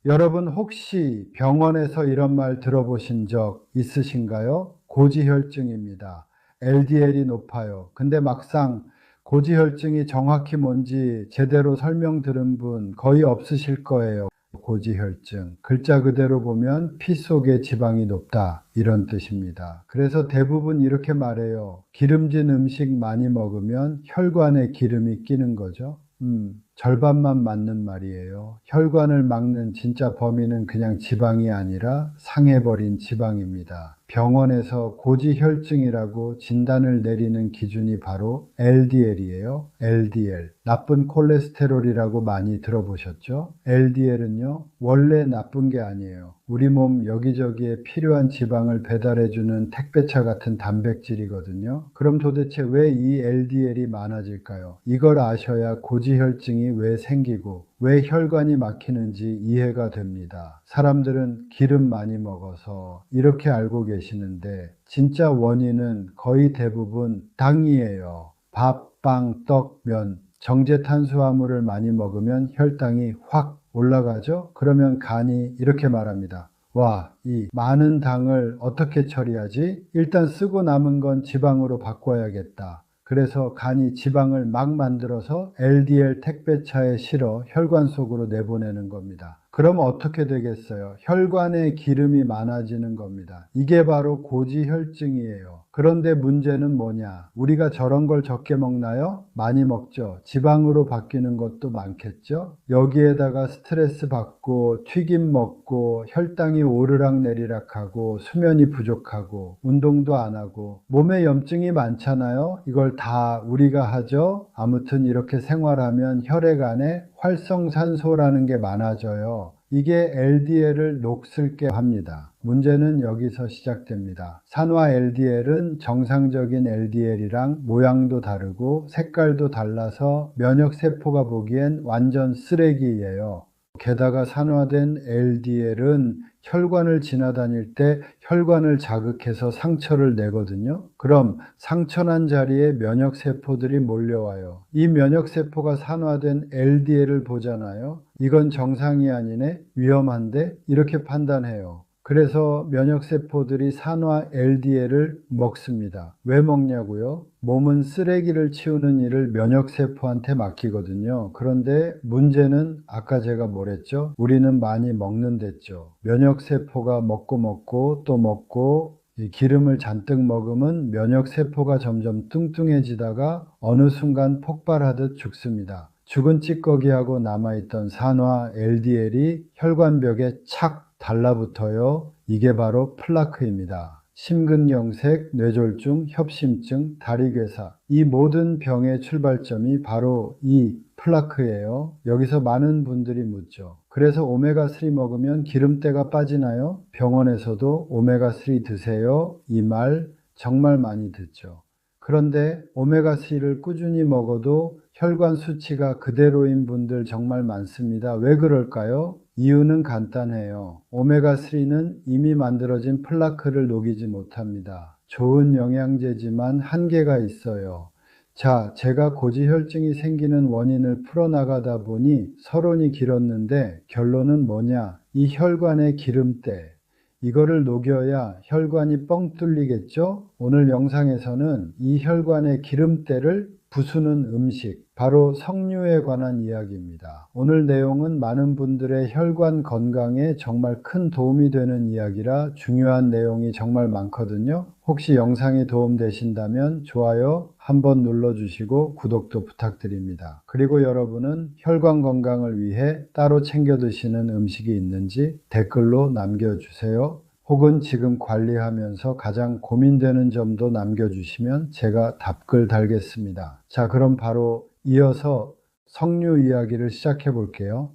여러분 혹시 병원에서 이런 말 들어보신 적 있으신가요? 고지혈증입니다. LDL이 높아요. 근데 막상 고지혈증이 정확히 뭔지 제대로 설명 들은 분 거의 없으실 거예요. 고지혈증. 글자 그대로 보면 피 속에 지방이 높다. 이런 뜻입니다. 그래서 대부분 이렇게 말해요. 기름진 음식 많이 먹으면 혈관에 기름이 끼는 거죠. 절반만 맞는 말이에요. 혈관을 막는 진짜 범인은 그냥 지방이 아니라 상해버린 지방입니다. 병원에서 고지혈증이라고 진단을 내리는 기준이 바로 LDL이에요. LDL. 나쁜 콜레스테롤이라고 많이 들어보셨죠? LDL은요, 원래 나쁜 게 아니에요. 우리 몸 여기저기에 필요한 지방을 배달해주는 택배차 같은 단백질이거든요. 그럼 도대체 왜 이 LDL이 많아질까요? 이걸 아셔야 고지혈증이 왜 생기고 왜 혈관이 막히는지 이해가 됩니다. 사람들은 기름 많이 먹어서 이렇게 알고 계시는데 진짜 원인은 거의 대부분 당이에요. 밥, 빵, 떡, 면, 정제 탄수화물을 많이 먹으면 혈당이 확 올라가죠? 그러면 간이 이렇게 말합니다. 와, 이 많은 당을 어떻게 처리하지? 일단 쓰고 남은 건 지방으로 바꿔야겠다. 그래서 간이 지방을 막 만들어서 LDL 택배차에 실어 혈관 속으로 내보내는 겁니다. 그럼 어떻게 되겠어요? 혈관에 기름이 많아지는 겁니다. 이게 바로 고지혈증이에요. 그런데 문제는 뭐냐? 우리가 저런 걸 적게 먹나요? 많이 먹죠. 지방으로 바뀌는 것도 많겠죠? 여기에다가 스트레스 받고 튀김 먹고 혈당이 오르락 내리락 하고 수면이 부족하고 운동도 안 하고 몸에 염증이 많잖아요. 이걸 다 우리가 하죠. 아무튼 이렇게 생활하면 혈액 안에 활성산소라는 게 많아져요. 이게 LDL을 녹슬게 합니다. 문제는 여기서 시작됩니다. 산화 LDL은 정상적인 LDL이랑 모양도 다르고 색깔도 달라서 면역세포가 보기엔 완전 쓰레기예요. 게다가 산화된 LDL은 혈관을 지나다닐 때 혈관을 자극해서 상처를 내거든요. 그럼 상처난 자리에 면역세포들이 몰려와요. 이 면역세포가 산화된 LDL을 보잖아요. 이건 정상이 아니네, 위험한데, 이렇게 판단해요. 그래서 면역세포들이 산화 LDL을 먹습니다. 왜 먹냐고요? 몸은 쓰레기를 치우는 일을 면역세포한테 맡기거든요. 그런데 문제는 아까 제가 뭐랬죠? 우리는 많이 먹는댔죠. 면역세포가 먹고 또 먹고 이 기름을 잔뜩 먹으면 면역세포가 점점 뚱뚱해지다가 어느 순간 폭발하듯 죽습니다. 죽은 찌꺼기하고 남아있던 산화 LDL이 혈관벽에 착 달라붙어요. 이게 바로 플라크입니다. 심근경색, 뇌졸중, 협심증, 다리괴사, 이 모든 병의 출발점이 바로 이 플라크예요. 여기서 많은 분들이 묻죠. 그래서 오메가3 먹으면 기름때가 빠지나요? 병원에서도 오메가3 드세요. 이 말 정말 많이 듣죠. 그런데 오메가3를 꾸준히 먹어도 혈관 수치가 그대로인 분들 정말 많습니다. 왜 그럴까요? 이유는 간단해요. 오메가3는 이미 만들어진 플라크를 녹이지 못합니다. 좋은 영양제지만 한계가 있어요. 자, 제가 고지혈증이 생기는 원인을 풀어나가다 보니 서론이 길었는데 결론은 뭐냐? 이 혈관의 기름때, 이거를 녹여야 혈관이 뻥 뚫리겠죠? 오늘 영상에서는 이 혈관의 기름때를 부수는 음식, 바로 석류에 관한 이야기입니다. 오늘 내용은 많은 분들의 혈관 건강에 정말 큰 도움이 되는 이야기라 중요한 내용이 정말 많거든요. 혹시 영상이 도움되신다면 좋아요 한번 눌러주시고 구독도 부탁드립니다. 그리고 여러분은 혈관 건강을 위해 따로 챙겨 드시는 음식이 있는지 댓글로 남겨주세요. 혹은 지금 관리하면서 가장 고민되는 점도 남겨주시면 제가 답글 달겠습니다. 자, 그럼 바로 이어서 석류 이야기를 시작해 볼게요.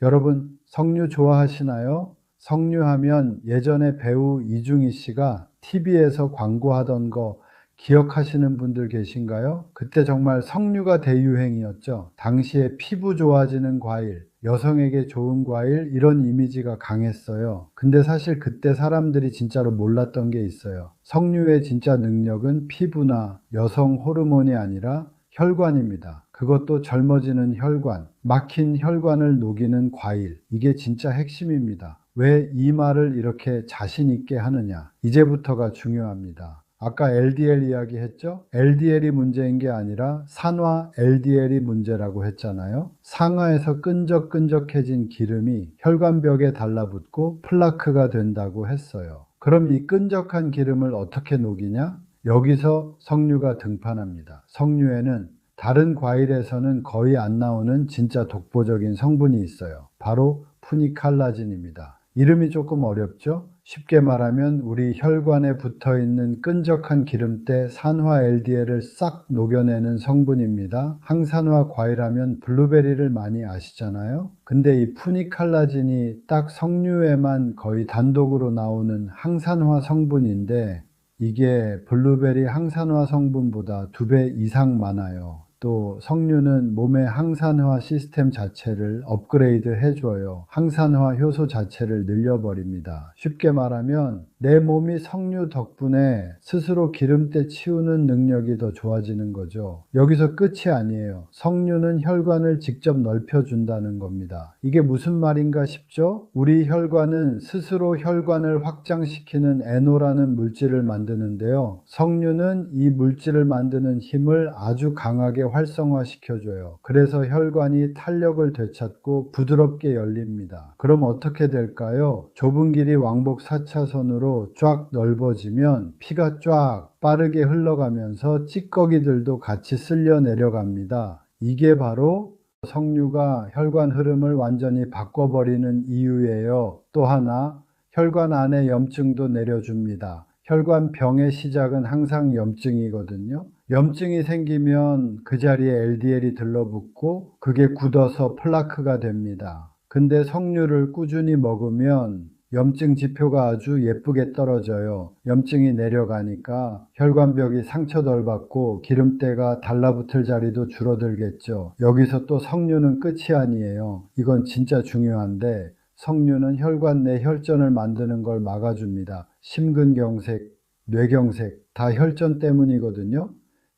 여러분, 석류 좋아하시나요? 석류하면 예전에 배우 이중희 씨가 TV에서 광고하던 거 기억하시는 분들 계신가요? 그때 정말 석류가 대유행이었죠. 당시에 피부 좋아지는 과일, 여성에게 좋은 과일, 이런 이미지가 강했어요. 근데 사실 그때 사람들이 진짜로 몰랐던 게 있어요. 석류의 진짜 능력은 피부나 여성 호르몬이 아니라 혈관입니다. 그것도 젊어지는 혈관. 막힌 혈관을 녹이는 과일. 이게 진짜 핵심입니다. 왜 이 말을 이렇게 자신 있게 하느냐? 이제부터가 중요합니다. 아까 LDL 이야기했죠? LDL이 문제인 게 아니라 산화 LDL이 문제라고 했잖아요. 상하에서 끈적끈적해진 기름이 혈관벽에 달라붙고 플라크가 된다고 했어요. 그럼 이 끈적한 기름을 어떻게 녹이냐? 여기서 석류가 등판합니다. 석류에는 다른 과일에서는 거의 안 나오는 진짜 독보적인 성분이 있어요. 바로 푸니칼라진입니다. 이름이 조금 어렵죠? 쉽게 말하면 우리 혈관에 붙어 있는 끈적한 기름때 산화 LDL을 싹 녹여내는 성분입니다. 항산화 과일하면 블루베리를 많이 아시잖아요. 근데 이 푸니칼라진이 딱 석류에만 거의 단독으로 나오는 항산화 성분인데 이게 블루베리 항산화 성분보다 2배 이상 많아요. 또 석류는 몸의 항산화 시스템 자체를 업그레이드 해줘요. 항산화 효소 자체를 늘려버립니다. 쉽게 말하면 내 몸이 석류 덕분에 스스로 기름때 치우는 능력이 더 좋아지는 거죠. 여기서 끝이 아니에요. 석류는 혈관을 직접 넓혀준다는 겁니다. 이게 무슨 말인가 싶죠? 우리 혈관은 스스로 혈관을 확장시키는 NO라는 물질을 만드는데요. 석류는 이 물질을 만드는 힘을 아주 강하게 활성화시켜줘요. 그래서 혈관이 탄력을 되찾고 부드럽게 열립니다. 그럼 어떻게 될까요? 좁은 길이 왕복 4차선으로 쫙 넓어지면 피가 쫙 빠르게 흘러가면서 찌꺼기들도 같이 쓸려 내려갑니다. 이게 바로 석류가 혈관 흐름을 완전히 바꿔버리는 이유예요. 또 하나, 혈관 안에 염증도 내려줍니다. 혈관병의 시작은 항상 염증이거든요. 염증이 생기면 그 자리에 LDL이 들러붙고 그게 굳어서 플라크가 됩니다. 근데 석류를 꾸준히 먹으면 염증 지표가 아주 예쁘게 떨어져요. 염증이 내려가니까 혈관벽이 상처 덜 받고 기름때가 달라붙을 자리도 줄어들겠죠. 여기서 또 석류는 끝이 아니에요. 이건 진짜 중요한데 석류는 혈관 내 혈전을 만드는 걸 막아줍니다. 심근경색, 뇌경색 다 혈전 때문이거든요.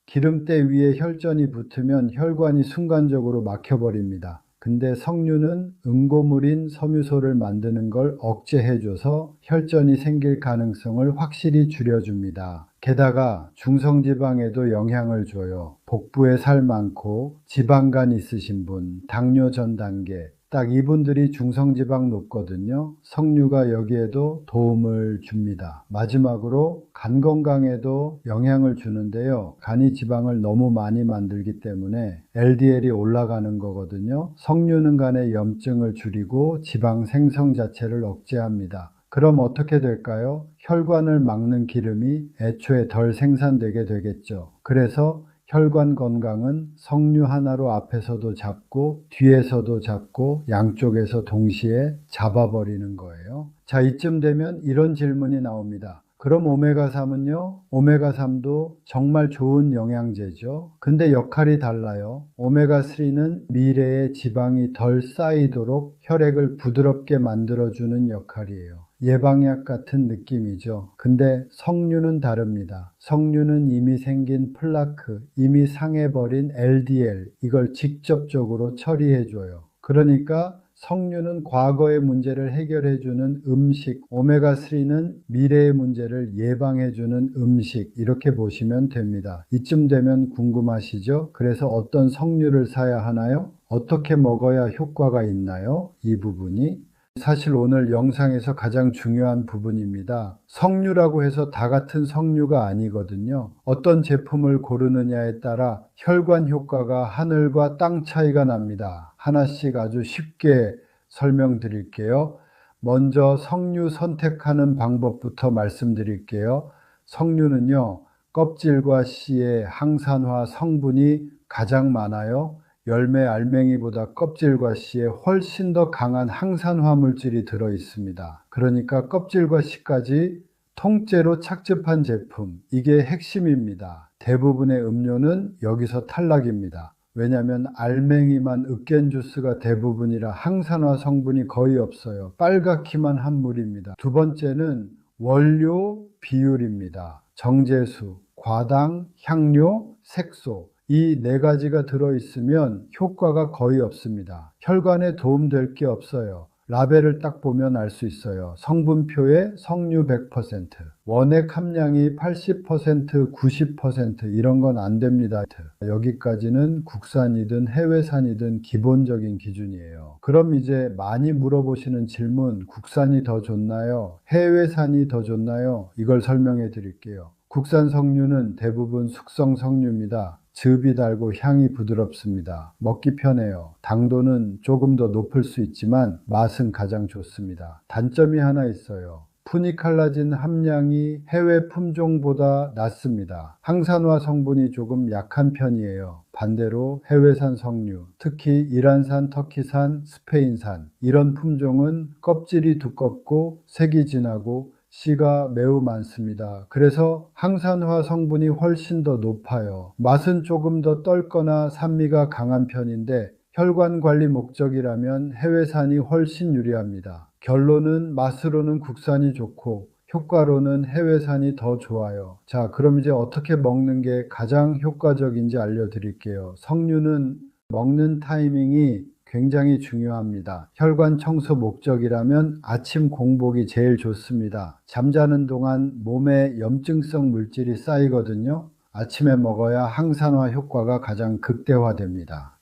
기름때 위에 혈전이 붙으면 혈관이 순간적으로 막혀버립니다. 근데 석류는 응고물인 섬유소를 만드는 걸 억제해줘서 혈전이 생길 가능성을 확실히 줄여줍니다. 게다가 중성지방에도 영향을 줘요. 복부에 살 많고 지방간 있으신 분, 당뇨 전 단계, 딱 이분들이 중성지방 높거든요. 석류가 여기에도 도움을 줍니다. 마지막으로 간 건강에도 영향을 주는데요. 간이 지방을 너무 많이 만들기 때문에 LDL이 올라가는 거거든요. 석류는 간의 염증을 줄이고 지방 생성 자체를 억제합니다. 그럼 어떻게 될까요? 혈관을 막는 기름이 애초에 덜 생산되게 되겠죠. 그래서 혈관 건강은 석류 하나로 앞에서도 잡고 뒤에서도 잡고 양쪽에서 동시에 잡아버리는 거예요. 자, 이쯤 되면 이런 질문이 나옵니다. 그럼 오메가3은요? 오메가3도 정말 좋은 영양제죠. 근데 역할이 달라요. 오메가3는 미래에 지방이 덜 쌓이도록 혈액을 부드럽게 만들어주는 역할이에요. 예방약 같은 느낌이죠. 근데 석류는 다릅니다. 석류는 이미 생긴 플라크, 이미 상해버린 LDL, 이걸 직접적으로 처리해줘요. 그러니까 석류는 과거의 문제를 해결해주는 음식, 오메가3는 미래의 문제를 예방해주는 음식, 이렇게 보시면 됩니다. 이쯤 되면 궁금하시죠? 그래서 어떤 석류를 사야 하나요? 어떻게 먹어야 효과가 있나요? 이 부분이 사실 오늘 영상에서 가장 중요한 부분입니다. 석류라고 해서 다 같은 석류가 아니거든요. 어떤 제품을 고르느냐에 따라 혈관 효과가 하늘과 땅 차이가 납니다. 하나씩 아주 쉽게 설명드릴게요. 먼저 석류 선택하는 방법부터 말씀드릴게요. 석류는요, 껍질과 씨의 항산화 성분이 가장 많아요. 열매 알맹이보다 껍질과 씨에 훨씬 더 강한 항산화 물질이 들어 있습니다. 그러니까 껍질과 씨까지 통째로 착즙한 제품, 이게 핵심입니다. 대부분의 음료는 여기서 탈락입니다. 왜냐하면 알맹이만 으깬 주스가 대부분이라 항산화 성분이 거의 없어요. 빨갛기만 한 물입니다. 두 번째는 원료 비율입니다. 정제수, 과당, 향료, 색소, 이 네 가지가 들어있으면 효과가 거의 없습니다. 혈관에 도움될 게 없어요. 라벨을 딱 보면 알 수 있어요. 성분표에 석류 100%, 원액 함량이 80%, 90% 이런 건 안 됩니다. 여기까지는 국산이든 해외산이든 기본적인 기준이에요. 그럼 이제 많이 물어보시는 질문, 국산이 더 좋나요? 해외산이 더 좋나요? 이걸 설명해 드릴게요. 국산 석류는 대부분 숙성 석류입니다. 즙이 달고 향이 부드럽습니다. 먹기 편해요. 당도는 조금 더 높을 수 있지만 맛은 가장 좋습니다. 단점이 하나 있어요. 푸니칼라진 함량이 해외 품종보다 낮습니다. 항산화 성분이 조금 약한 편이에요. 반대로 해외산 석류, 특히 이란산, 터키산, 스페인산 이런 품종은 껍질이 두껍고 색이 진하고 씨가 매우 많습니다. 그래서 항산화 성분이 훨씬 더 높아요. 맛은 조금 더 떫거나 산미가 강한 편인데 혈관 관리 목적이라면 해외산이 훨씬 유리합니다. 결론은 맛으로는 국산이 좋고 효과로는 해외산이 더 좋아요. 자, 그럼 이제 어떻게 먹는 게 가장 효과적인지 알려드릴게요. 석류는 먹는 타이밍이 굉장히 중요합니다. 혈관 청소 목적이라면 아침 공복이 제일 좋습니다. 잠자는 동안 몸에 염증성 물질이 쌓이거든요. 아침에 먹어야 항산화 효과가 가장 극대화됩니다.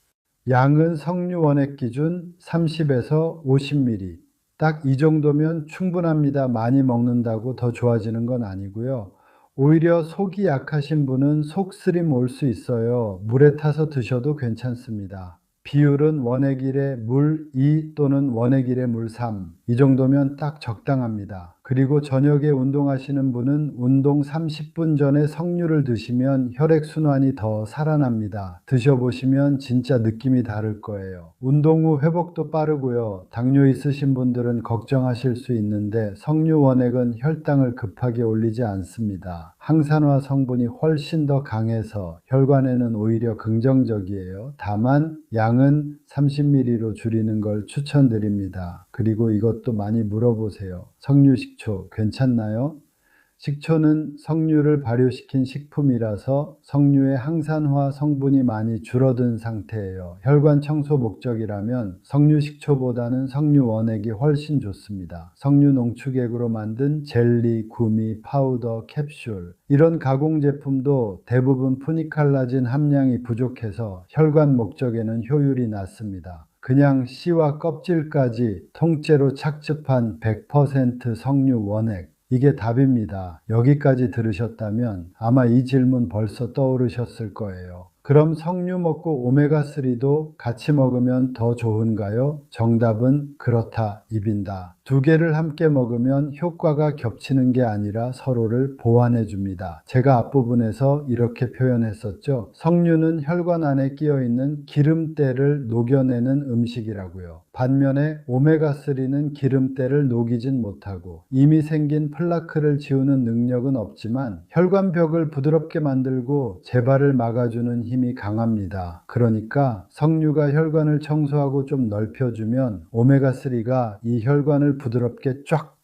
양은 석류 원액 기준 30에서 50ml. 딱 이 정도면 충분합니다. 많이 먹는다고 더 좋아지는 건 아니고요. 오히려 속이 약하신 분은 속쓰림 올 수 있어요. 물에 타서 드셔도 괜찮습니다. 비율은 원액 1에 물 2 또는 원액 1에 물 3. 이 정도면 딱 적당합니다. 그리고 저녁에 운동하시는 분은 운동 30분 전에 석류를 드시면 혈액순환이 더 살아납니다. 드셔보시면 진짜 느낌이 다를 거예요. 운동 후 회복도 빠르고요. 당뇨 있으신 분들은 걱정하실 수 있는데 석류 원액은 혈당을 급하게 올리지 않습니다. 항산화 성분이 훨씬 더 강해서 혈관에는 오히려 긍정적이에요. 다만 양은 30ml로 줄이는 걸 추천드립니다. 그리고 이것도 많이 물어보세요. 석류 식초 괜찮나요? 식초는 석류를 발효시킨 식품이라서 석류의 항산화 성분이 많이 줄어든 상태예요. 혈관 청소 목적이라면 석류 식초보다는 석류 원액이 훨씬 좋습니다. 석류 농축액으로 만든 젤리, 구미, 파우더, 캡슐 이런 가공 제품도 대부분 푸니칼라진 함량이 부족해서 혈관 목적에는 효율이 낮습니다. 그냥 씨와 껍질까지 통째로 착즙한 100% 석류 원액 이게 답입니다. 여기까지 들으셨다면 아마 이 질문 벌써 떠오르셨을 거예요. 그럼 석류 먹고 오메가3도 같이 먹으면 더 좋은가요? 정답은 그렇다, 이빈다. 두 개를 함께 먹으면 효과가 겹치는 게 아니라 서로를 보완해 줍니다. 제가 앞부분에서 이렇게 표현했었죠. 석류는 혈관 안에 끼어 있는 기름때를 녹여내는 음식이라고요. 반면에 오메가3는 기름때를 녹이진 못하고 이미 생긴 플라크를 지우는 능력은 없지만 혈관벽을 부드럽게 만들고 재발을 막아주는 힘이 강합니다. 그러니까 석류가 혈관을 청소하고 좀 넓혀주면 오메가3가 이 혈관을 부드럽게 쫙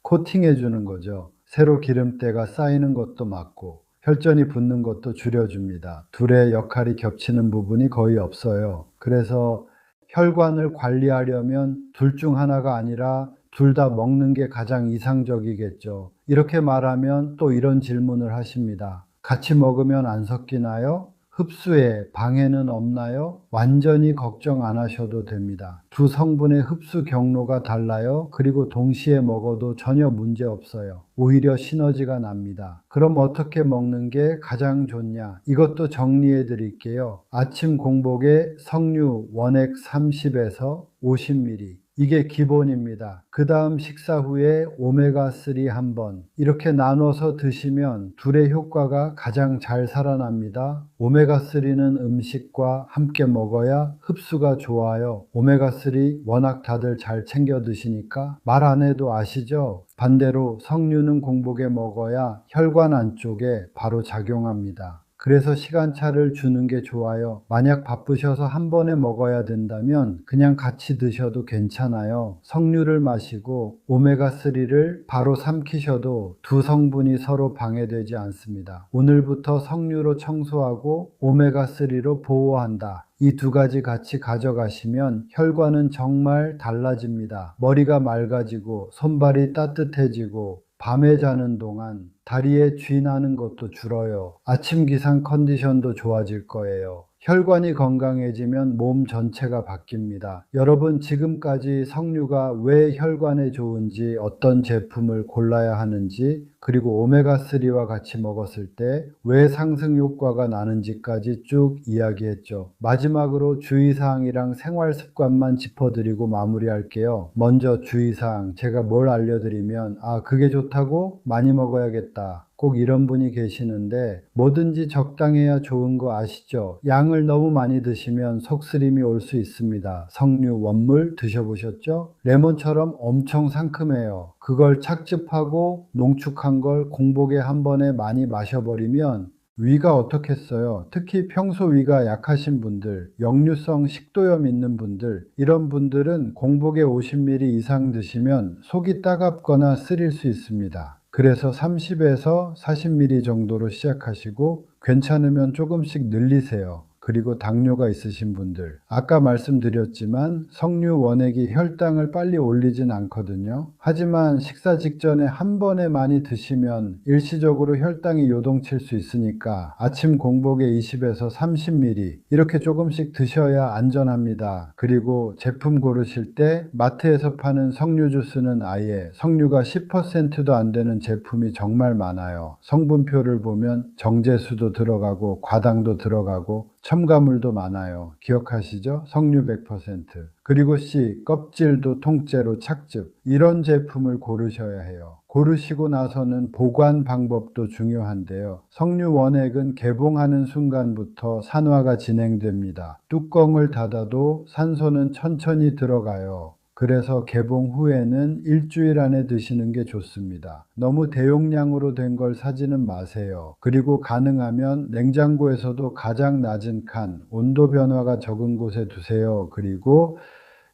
코팅해 주는 거죠. 새로 기름때가 쌓이는 것도 막고 혈전이 붙는 것도 줄여줍니다. 둘의 역할이 겹치는 부분이 거의 없어요. 그래서 혈관을 관리하려면 둘 중 하나가 아니라 둘 다 먹는 게 가장 이상적이겠죠. 이렇게 말하면 또 이런 질문을 하십니다. 같이 먹으면 안 섞이나요? 흡수에 방해는 없나요? 완전히 걱정 안 하셔도 됩니다. 두 성분의 흡수 경로가 달라요. 그리고 동시에 먹어도 전혀 문제 없어요. 오히려 시너지가 납니다. 그럼 어떻게 먹는 게 가장 좋냐? 이것도 정리해 드릴게요. 아침 공복에 석류 원액 30에서 50ml. 이게 기본입니다. 그 다음 식사 후에 오메가3 한 번 이렇게 나눠서 드시면 둘의 효과가 가장 잘 살아납니다. 오메가3는 음식과 함께 먹어야 흡수가 좋아요. 오메가3 워낙 다들 잘 챙겨 드시니까 말 안 해도 아시죠? 반대로 석류는 공복에 먹어야 혈관 안쪽에 바로 작용합니다. 그래서 시간차를 주는 게 좋아요. 만약 바쁘셔서 한 번에 먹어야 된다면 그냥 같이 드셔도 괜찮아요. 석류를 마시고 오메가3를 바로 삼키셔도 두 성분이 서로 방해되지 않습니다. 오늘부터 석류로 청소하고 오메가3로 보호한다. 이 두 가지 같이 가져가시면 혈관은 정말 달라집니다. 머리가 맑아지고 손발이 따뜻해지고 밤에 자는 동안 다리에 쥐 나는 것도 줄어요. 아침 기상 컨디션도 좋아질 거예요. 혈관이 건강해지면 몸 전체가 바뀝니다. 여러분 지금까지 석류가 왜 혈관에 좋은지, 어떤 제품을 골라야 하는지, 그리고 오메가3와 같이 먹었을 때 왜 상승 효과가 나는지까지 쭉 이야기했죠. 마지막으로 주의사항이랑 생활습관만 짚어드리고 마무리할게요. 먼저 주의사항, 제가 뭘 알려드리면 그게 좋다고 많이 먹어야겠다. 꼭 이런 분이 계시는데 뭐든지 적당해야 좋은 거 아시죠? 양을 너무 많이 드시면 속쓰림이 올 수 있습니다. 석류, 원물 드셔보셨죠? 레몬처럼 엄청 상큼해요. 그걸 착즙하고 농축한 걸 공복에 한 번에 많이 마셔버리면 위가 어떻겠어요? 특히 평소 위가 약하신 분들, 역류성 식도염 있는 분들, 이런 분들은 공복에 50ml 이상 드시면 속이 따갑거나 쓰릴 수 있습니다. 그래서 30에서 40ml 정도로 시작하시고 괜찮으면 조금씩 늘리세요. 그리고 당뇨가 있으신 분들, 아까 말씀드렸지만 석류 원액이 혈당을 빨리 올리진 않거든요. 하지만 식사 직전에 한 번에 많이 드시면 일시적으로 혈당이 요동칠 수 있으니까 아침 공복에 20에서 30ml 이렇게 조금씩 드셔야 안전합니다. 그리고 제품 고르실 때 마트에서 파는 석류 주스는 아예 석류가 10%도 안 되는 제품이 정말 많아요. 성분표를 보면 정제수도 들어가고 과당도 들어가고 첨가물도 많아요. 기억하시죠? 석류 100%. 그리고 C, 껍질도 통째로 착즙. 이런 제품을 고르셔야 해요. 고르시고 나서는 보관 방법도 중요한데요. 석류 원액은 개봉하는 순간부터 산화가 진행됩니다. 뚜껑을 닫아도 산소는 천천히 들어가요. 그래서 개봉 후에는 일주일 안에 드시는 게 좋습니다. 너무 대용량으로 된 걸 사지는 마세요. 그리고 가능하면 냉장고에서도 가장 낮은 칸, 온도 변화가 적은 곳에 두세요. 그리고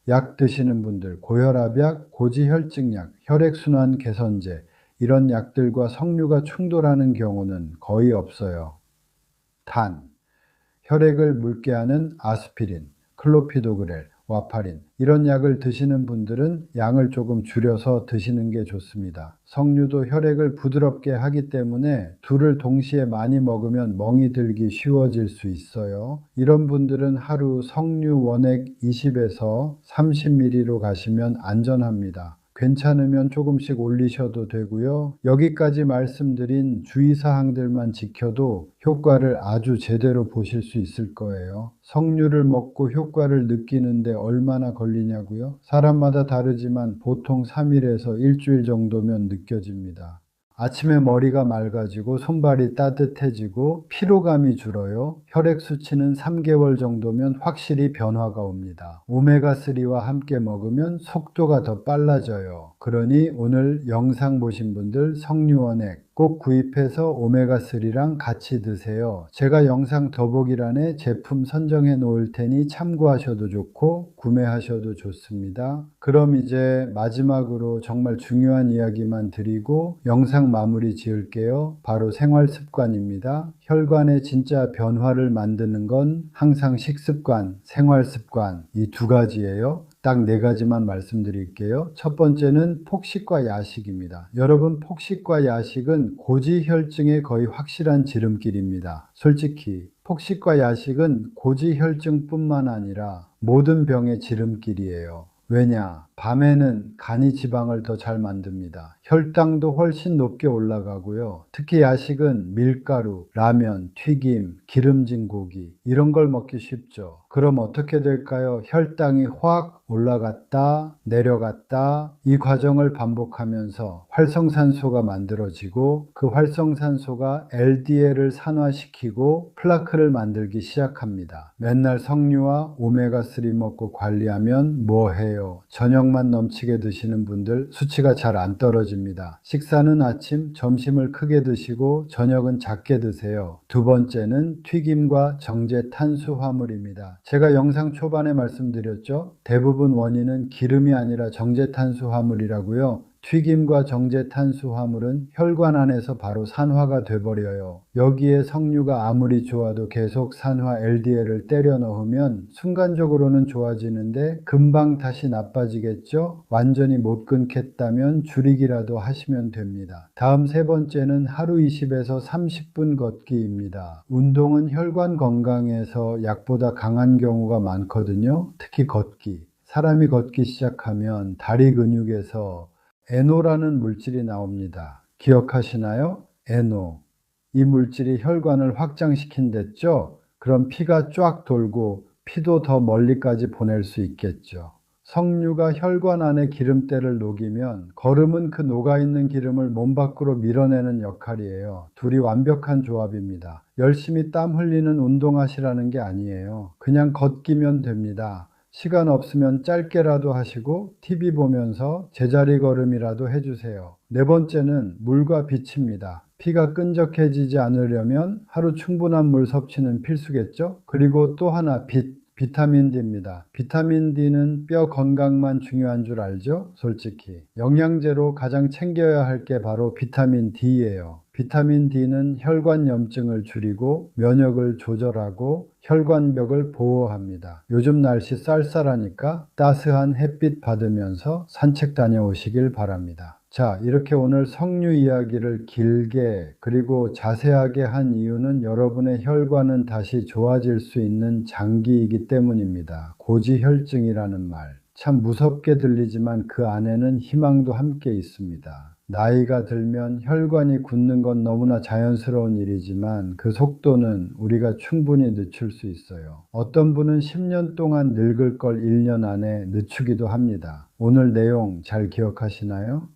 약 드시는 분들, 고혈압약, 고지혈증약, 혈액순환 개선제, 이런 약들과 석류가 충돌하는 경우는 거의 없어요. 단, 혈액을 묽게 하는 아스피린, 클로피도그렐, 와파린, 이런 약을 드시는 분들은 양을 조금 줄여서 드시는 게 좋습니다. 석류도 혈액을 부드럽게 하기 때문에 둘을 동시에 많이 먹으면 멍이 들기 쉬워질 수 있어요. 이런 분들은 하루 석류 원액 20에서 30ml로 가시면 안전합니다. 괜찮으면 조금씩 올리셔도 되고요. 여기까지 말씀드린 주의사항들만 지켜도 효과를 아주 제대로 보실 수 있을 거예요. 석류를 먹고 효과를 느끼는데 얼마나 걸리냐고요? 사람마다 다르지만 보통 3일에서 일주일 정도면 느껴집니다. 아침에 머리가 맑아지고 손발이 따뜻해지고 피로감이 줄어요. 혈액 수치는 3개월 정도면 확실히 변화가 옵니다. 오메가3와 함께 먹으면 속도가 더 빨라져요. 그러니 오늘 영상 보신 분들 석류원액 꼭 구입해서 오메가3랑 같이 드세요. 제가 영상 더보기란에 제품 선정해 놓을 테니 참고하셔도 좋고 구매하셔도 좋습니다. 그럼 이제 마지막으로 정말 중요한 이야기만 드리고 영상 마무리 지을게요. 바로 생활습관입니다. 혈관의 진짜 변화를 만드는 건 항상 식습관, 생활습관, 이 두 가지예요. 딱 네 가지만 말씀드릴게요. 첫 번째는 폭식과 야식입니다. 여러분, 폭식과 야식은 고지혈증의 거의 확실한 지름길입니다. 솔직히 폭식과 야식은 고지혈증뿐만 아니라 모든 병의 지름길이에요. 왜냐? 밤에는 간이 지방을 더 잘 만듭니다. 혈당도 훨씬 높게 올라가고요. 특히 야식은 밀가루, 라면, 튀김, 기름진 고기 이런 걸 먹기 쉽죠. 그럼 어떻게 될까요? 혈당이 확 올라갔다 내려갔다 이 과정을 반복하면서 활성산소가 만들어지고 그 활성산소가 LDL을 산화시키고 플라크를 만들기 시작합니다. 맨날 석류와 오메가3 먹고 관리하면 뭐 해요? 저녁만 넘치게 드시는 분들 수치가 잘 안 떨어집니다. 식사는 아침, 점심을 크게 드시고 저녁은 작게 드세요. 두 번째는 튀김과 정제 탄수화물입니다. 제가 영상 초반에 말씀드렸죠? 대부분 원인은 기름이 아니라 정제 탄수화물이라고요. 튀김과 정제 탄수화물은 혈관 안에서 바로 산화가 돼버려요. 여기에 석류가 아무리 좋아도 계속 산화 LDL을 때려 넣으면 순간적으로는 좋아지는데 금방 다시 나빠지겠죠? 완전히 못 끊겠다면 줄이기라도 하시면 됩니다. 다음 세 번째는 하루 20에서 30분 걷기입니다. 운동은 혈관 건강에서 약보다 강한 경우가 많거든요. 특히 걷기. 사람이 걷기 시작하면 다리 근육에서 NO라는 물질이 나옵니다. 기억하시나요? NO. 이 물질이 혈관을 확장시킨댔죠? 그럼 피가 쫙 돌고 피도 더 멀리까지 보낼 수 있겠죠. 석류가 혈관 안에 기름때를 녹이면 거름은 그 녹아있는 기름을 몸 밖으로 밀어내는 역할이에요. 둘이 완벽한 조합입니다. 열심히 땀 흘리는 운동하시라는 게 아니에요. 그냥 걷기면 됩니다. 시간 없으면 짧게라도 하시고 TV 보면서 제자리 걸음이라도 해주세요. 네 번째는 물과 빛입니다. 피가 끈적해지지 않으려면 하루 충분한 물 섭취는 필수겠죠? 그리고 또 하나 비타민 D입니다. 비타민 D는 뼈 건강만 중요한 줄 알죠? 솔직히. 영양제로 가장 챙겨야 할 게 바로 비타민 D예요. 비타민 D는 혈관 염증을 줄이고 면역을 조절하고 혈관벽을 보호합니다. 요즘 날씨 쌀쌀하니까 따스한 햇빛 받으면서 산책 다녀오시길 바랍니다. 자, 이렇게 오늘 석류 이야기를 길게 그리고 자세하게 한 이유는 여러분의 혈관은 다시 좋아질 수 있는 장기이기 때문입니다. 고지혈증이라는 말. 참 무섭게 들리지만 그 안에는 희망도 함께 있습니다. 나이가 들면 혈관이 굳는 건 너무나 자연스러운 일이지만 그 속도는 우리가 충분히 늦출 수 있어요. 어떤 분은 10년 동안 늙을 걸 1년 안에 늦추기도 합니다. 오늘 내용 잘 기억하시나요?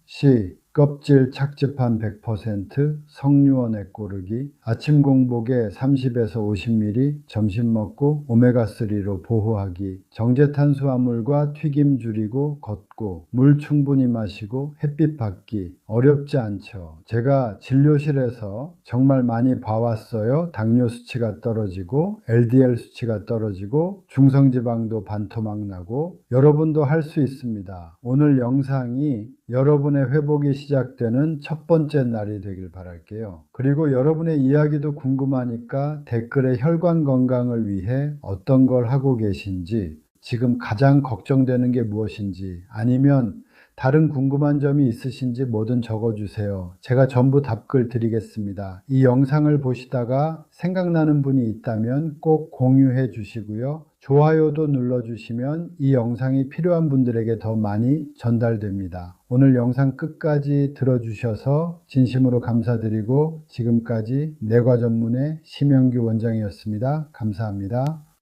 껍질 착즙한 100%, 석류원액 고르기, 아침 공복에 30에서 50ml, 점심 먹고 오메가3로 보호하기, 정제탄수화물과 튀김 줄이고 걷고, 물 충분히 마시고 햇빛 받기. 어렵지 않죠. 제가 진료실에서 정말 많이 봐왔어요. 당뇨 수치가 떨어지고 LDL 수치가 떨어지고 중성지방도 반토막 나고 여러분도 할 수 있습니다. 오늘 영상이 여러분의 회복이 시작되는 첫 번째 날이 되길 바랄게요. 그리고 여러분의 이야기도 궁금하니까 댓글에 혈관 건강을 위해 어떤 걸 하고 계신지, 지금 가장 걱정되는 게 무엇인지, 아니면 다른 궁금한 점이 있으신지 뭐든 적어주세요. 제가 전부 답글 드리겠습니다. 이 영상을 보시다가 생각나는 분이 있다면 꼭 공유해 주시고요. 좋아요도 눌러주시면 이 영상이 필요한 분들에게 더 많이 전달됩니다. 오늘 영상 끝까지 들어주셔서 진심으로 감사드리고 지금까지 내과 전문의 심영규 원장이었습니다. 감사합니다.